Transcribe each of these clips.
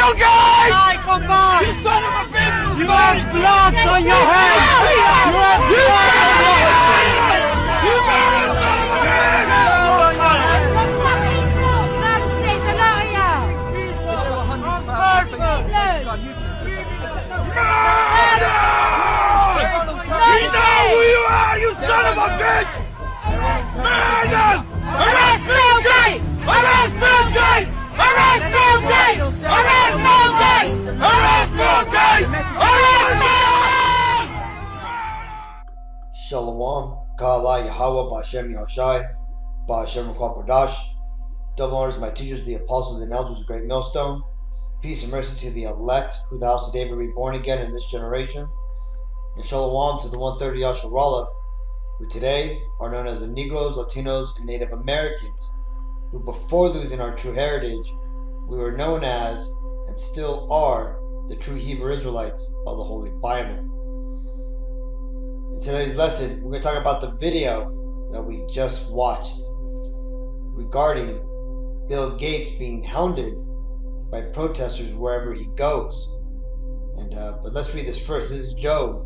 Bill Gates! Hey, come on! You son of a bitch! You have blood on your hands! You have blood on your hands! You murdered son of a bitch! You know who you are, you son of a bitch! Murder! Arrest Bill Gates! Arrest Bill Gates! Arrest Bill Gates! Arrest Bill Gates! Arrest Bill Gates! Arrest Bill Gates! Shalom, Ka'ala Yahweh, Ba'Shem Yahushai, Ba'Shem Kodash. Double honors to my teachers, the apostles and elders of Great Millstone. Peace and mercy to the elect, who the house of David reborn again in this generation. And shalom to the 130 Yasharallah, who today are known as the Negroes, Latinos, and Native Americans, who before losing our true heritage, we were known as, and still are, the true Hebrew Israelites of the Holy Bible. In today's lesson, we're going to talk about the video that we just watched regarding Bill Gates being hounded by protesters wherever he goes. But let's read this first. This is Job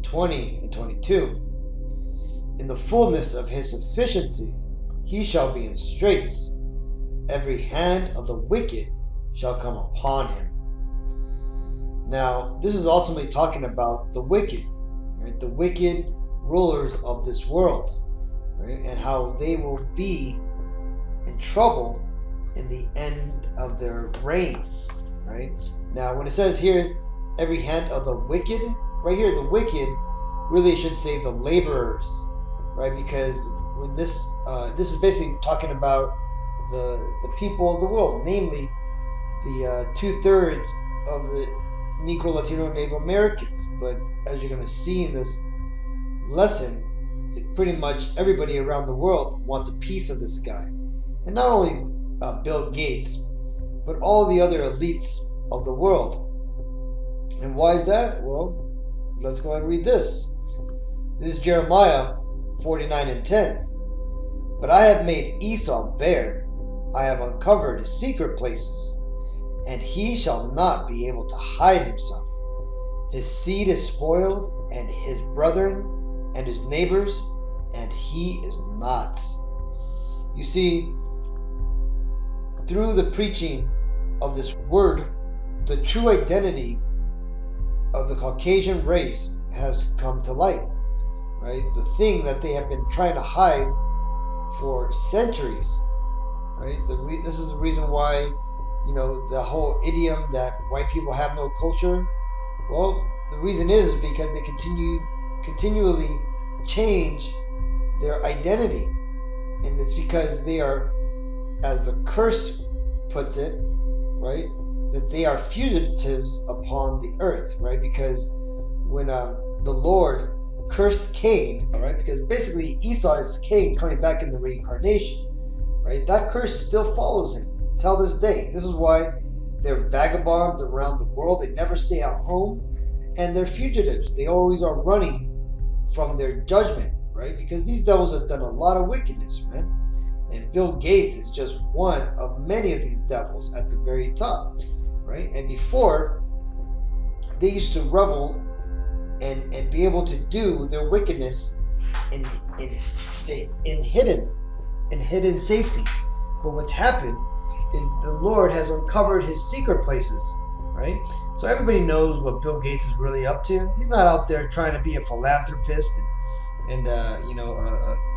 20 and 22. In the fullness of his sufficiency, he shall be in straits. Every hand of the wicked shall come upon him. Now, this is ultimately talking about the wicked, right? The wicked rulers of this world, right? And how they will be in trouble in the end of their reign, right? Now, when it says here, every hand of the wicked, right here, the wicked really should say the laborers, right? Because when this is basically talking about the people of the world, namely the 2/3 of the Negro, Latino, and Native Americans. But as you're going to see in this lesson, pretty much everybody around the world wants a piece of this guy, and not only Bill Gates, but all the other elites of the world. And why is that? Well, let's go ahead and read this. This is Jeremiah 49 and 10. But I have made Esau bare, I have uncovered his secret places, and he shall not be able to hide himself. His seed is spoiled, and his brethren, and his neighbors, and he is not. You see, through the preaching of this word, the true identity of the Caucasian race has come to light, right? The thing that they have been trying to hide for centuries, right? This is the reason why, the whole idiom that white people have no culture. Well, the reason is because they continually change their identity, and it's because they are, as the curse puts it, right, that they are fugitives upon the earth, right? Because when the Lord cursed Cain, all right, because basically Esau is Cain coming back in the reincarnation, right? That curse still follows him till this day. This is why they're vagabonds around the world. They never stay at home, and they're fugitives. They always are running from their judgment, right? Because these devils have done a lot of wickedness, man. And Bill Gates is just one of many of these devils at the very top, right? And before, they used to revel and be able to do their wickedness in hidden safety. But what's happened is the Lord has uncovered his secret places, right? So everybody knows what Bill Gates is really up to. He's not out there trying to be a philanthropist and a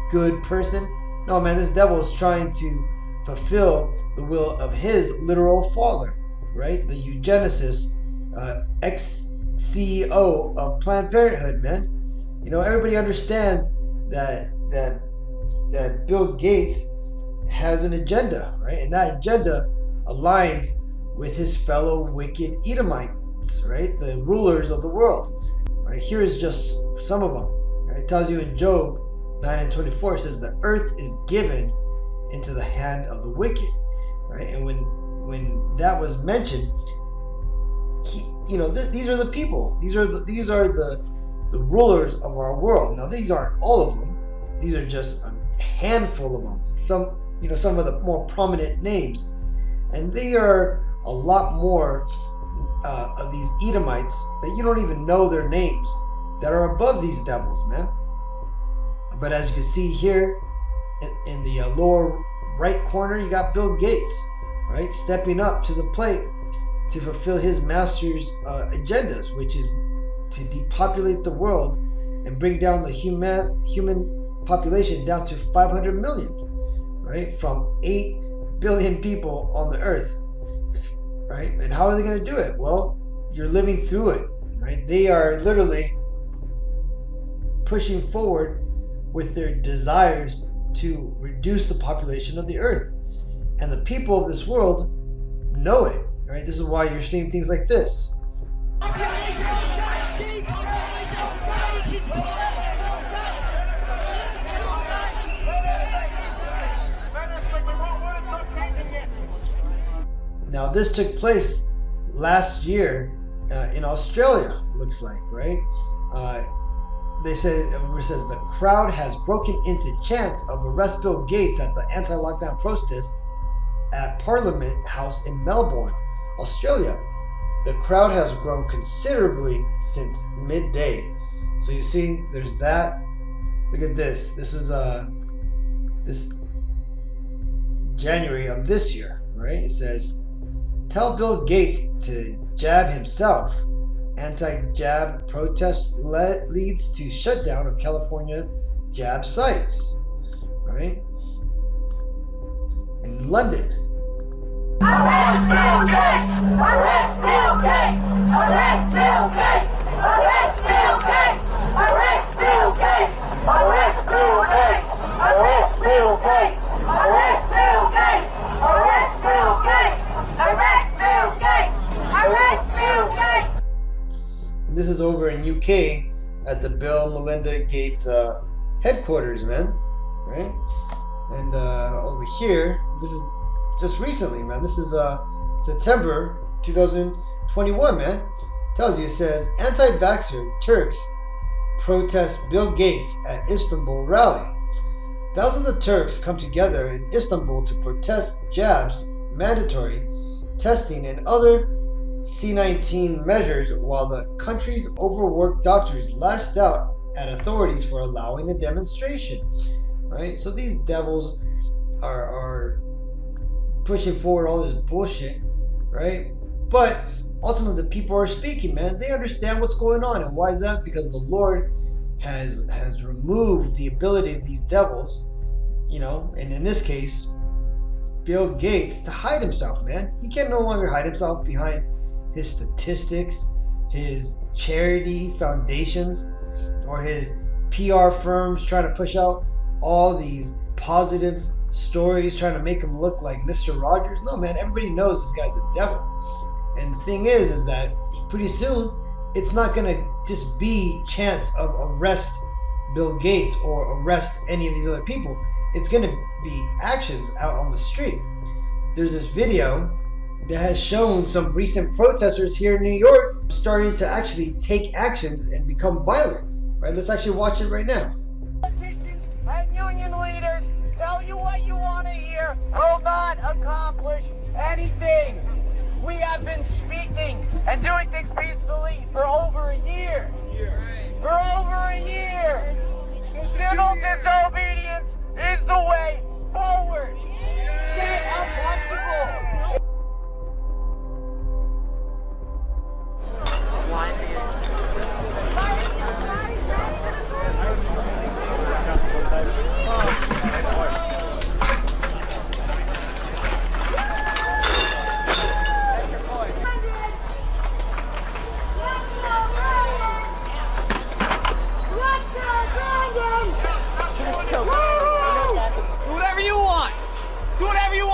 good person. No, man, this devil is trying to fulfill the will of his literal father, right? The eugenicist, ex-CEO of Planned Parenthood, man. Everybody understands that Bill Gates has an agenda, right? And that agenda aligns with his fellow wicked Edomites, right? The rulers of the world, right? Here is just some of them. It tells you in Job 9 and 24, it says the earth is given into the hand of the wicked, right? And when that was mentioned, these are the people. These are the rulers of our world. Now, these aren't all of them. These are just a handful of them. Some of the more prominent names, and they are a lot more of these Edomites that you don't even know their names that are above these devils, man. But as you can see here in the lower right corner, you got Bill Gates, right, stepping up to the plate to fulfill his master's agendas, which is to depopulate the world and bring down the human population down to 500 million, right, from 8 billion people on the earth, right? And how are they going to do it? Well, you're living through it, right? They are literally pushing forward with their desires to reduce the population of the earth. And the people of this world know it, right? This is why you're seeing things like this. Now, this took place last year in Australia, it looks like, right? They said, it says the crowd has broken into chants of arrest Bill Gates at the anti-lockdown protests at Parliament House in Melbourne, Australia. The crowd has grown considerably since midday. So you see, there's that. Look at this. This is this January of this year, right? It says, tell Bill Gates to jab himself. Anti-jab protest leads to shutdown of California jab sites, right? In London. Arrest Bill Gates! Arrest Bill Gates! Arrest Bill Gates! Arrest Bill Gates! Arrest Bill Gates! Arrest Bill Gates! Arrest Bill Gates! Arrest Bill Gates! Arrest Bill Gates! Arrest Bill Gates! Arrest Bill Gates! And this is over in UK at the Bill Melinda Gates headquarters, man, right? And over here, this is just recently, man. This is September 2021, man. Tells you, it says, anti-vaxxer Turks protest Bill Gates at Istanbul rally. Thousands of Turks come together in Istanbul to protest jabs, mandatory testing, and other C-19 measures, while the country's overworked doctors lashed out at authorities for allowing the demonstration, right? So these devils are pushing forward all this bullshit, right? But ultimately the people are speaking, man. They understand what's going on. And why is that? Because the Lord has removed the ability of these devils, you know, and in this case Bill Gates, to hide himself, man. He can no longer hide himself behind his statistics, his charity foundations, or his PR firms trying to push out all these positive stories, trying to make him look like Mr. Rogers. No, man, everybody knows this guy's a devil. And the thing is that pretty soon, it's not going to just be chants of arrest Bill Gates or arrest any of these other people. It's going to be actions out on the street. There's this video that has shown some recent protesters here in New York starting to actually take actions and become violent. Right? Let's actually watch it right now. Politicians and union leaders tell you what you want to hear will not accomplish anything. We have been speaking and doing things peacefully for over a year. For over a year. Civil disobedience is the way forward. Get uncomfortable.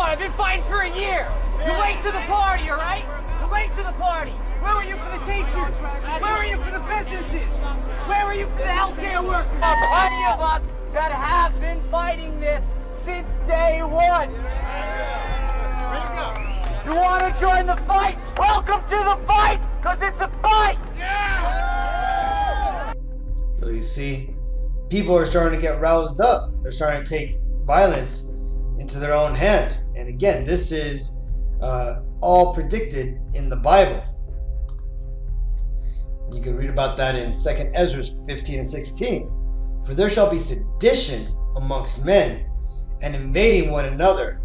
I've been fighting for a year. You're late to the party, all right? You're late to the party. Where were you for the teachers? Where were you for the businesses? Where were you for the healthcare workers? There are plenty of us that have been fighting this since day one. You want to join the fight? Welcome to the fight, because it's a fight. So you see, people are starting to get roused up. They're starting to take violence into their own hand. And again, this is all predicted in the Bible. You can read about that in 2 Ezra 15 and 16. For there shall be sedition amongst men, and invading one another.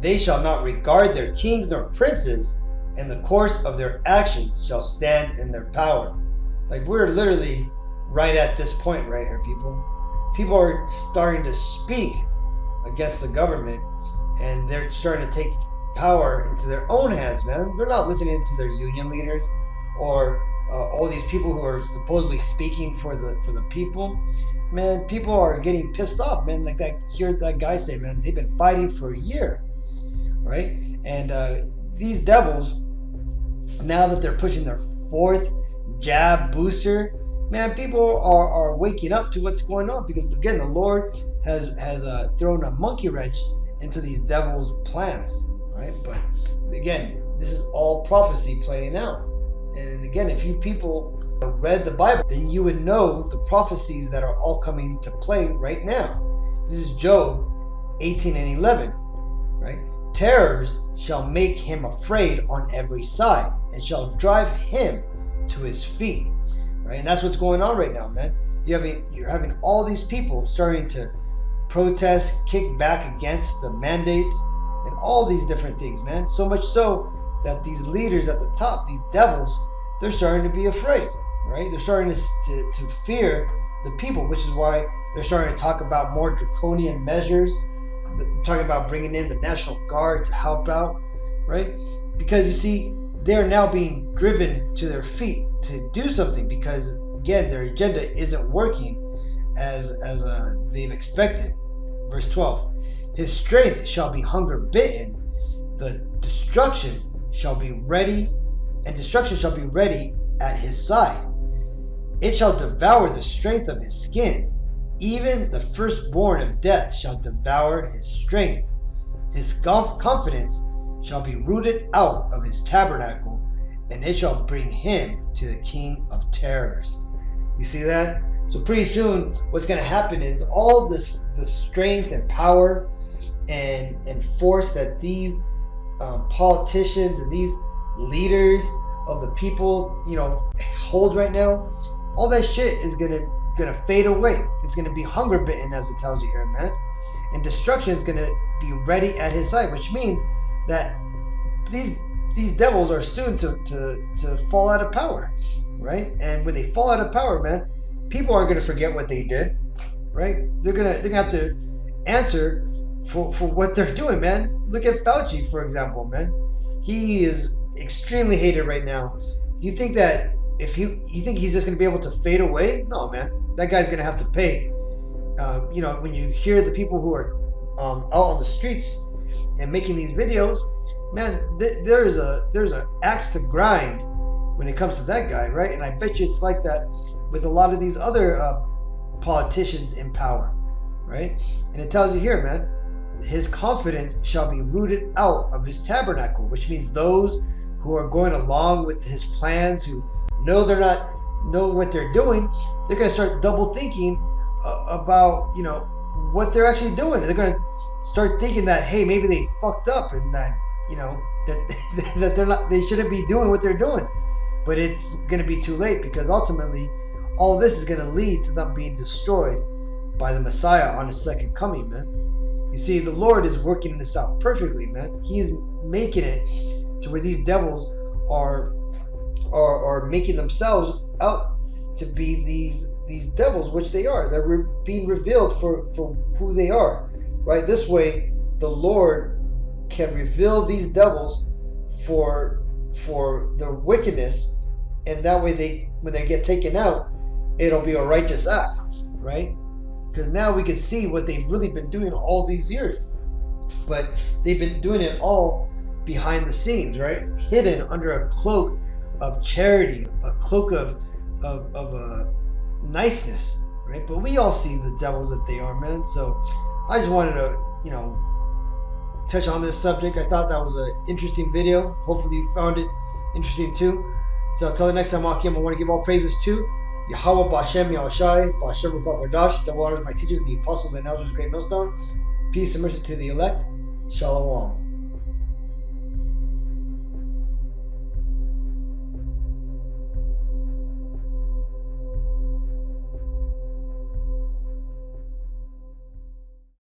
They shall not regard their kings nor princes, and the course of their action shall stand in their power. Like, we're literally right at this point right here, people. People are starting to speak against the government, and they're starting to take power into their own hands, man. They're not listening to their union leaders or all these people who are supposedly speaking for the people. Man, people are getting pissed off, man. Like that guy say, man, they've been fighting for a year, right? And these devils, now that they're pushing their fourth jab booster, man, people are waking up to what's going on, because again, the Lord has thrown a monkey wrench into these devils' plans, right? But again, this is all prophecy playing out. And again, if you people read the Bible, then you would know the prophecies that are all coming to play right now. This is Job 18 and 11, right? Terrors shall make him afraid on every side, and shall drive him to his feet, right? And that's what's going on right now, man. You're having all these people starting to protest, kick back against the mandates, and all these different things, man. So much so that these leaders at the top, these devils, they're starting to be afraid, right? They're starting to fear the people, which is why they're starting to talk about more draconian measures. They're talking about bringing in the National Guard to help out, right? Because you see, they're now being driven to their feet to do something, because again, their agenda isn't working as they've expected. Verse 12, his strength shall be hunger bitten, the destruction shall be ready, and destruction shall be ready at his side. It shall devour the strength of his skin, even the firstborn of death shall devour his strength. His confidence shall be rooted out of his tabernacle, and it shall bring him to the king of terrors. You see that? So pretty soon, what's going to happen is all this, the strength and power and force that these politicians and these leaders of the people, hold right now, all that shit is gonna fade away. It's gonna be hunger bitten, as it tells you here, man. And destruction is gonna be ready at his side, which means that these devils are soon to fall out of power, right? And when they fall out of power, man, people are gonna forget what they did, right? They're gonna have to answer for what they're doing, man. Look at Fauci, for example, man. He is extremely hated right now. Do you think that if you think he's just going to be able to fade away? No, man. That guy's going to have to pay. When you hear the people who are out on the streets and making these videos, man, there's a axe to grind when it comes to that guy, right? And I bet you it's like that with a lot of these other politicians in power, right? And it tells you here, man, his confidence shall be rooted out of his tabernacle, which means those who are going along with his plans, who know what they're doing, they're going to start double thinking about what they're actually doing. And they're going to start thinking that, hey, maybe they fucked up, and that that they shouldn't be doing what they're doing. But it's going to be too late, because ultimately all this is going to lead to them being destroyed by the Messiah on his second coming, man. You see, the Lord is working this out perfectly, man. He is making it to where these devils are making themselves out to be these devils, which they are. They're being revealed for who they are, right? This way, the Lord can reveal these devils for their wickedness, and that way when they get taken out, it'll be a righteous act, right? Because now we can see what they've really been doing all these years. But they've been doing it all behind the scenes, right? Hidden under a cloak of charity, a cloak of niceness, right? But we all see the devils that they are, man. So I just wanted to, touch on this subject. I thought that was an interesting video. Hopefully you found it interesting too. So until the next time, Akim, I want to give all praises to Yahweh B'Hashem Yahushai, B'Hashem Ruach HaKodesh, the waters, my teachers, the apostles, and elders, great millstone. Peace and mercy to the elect. Shalom.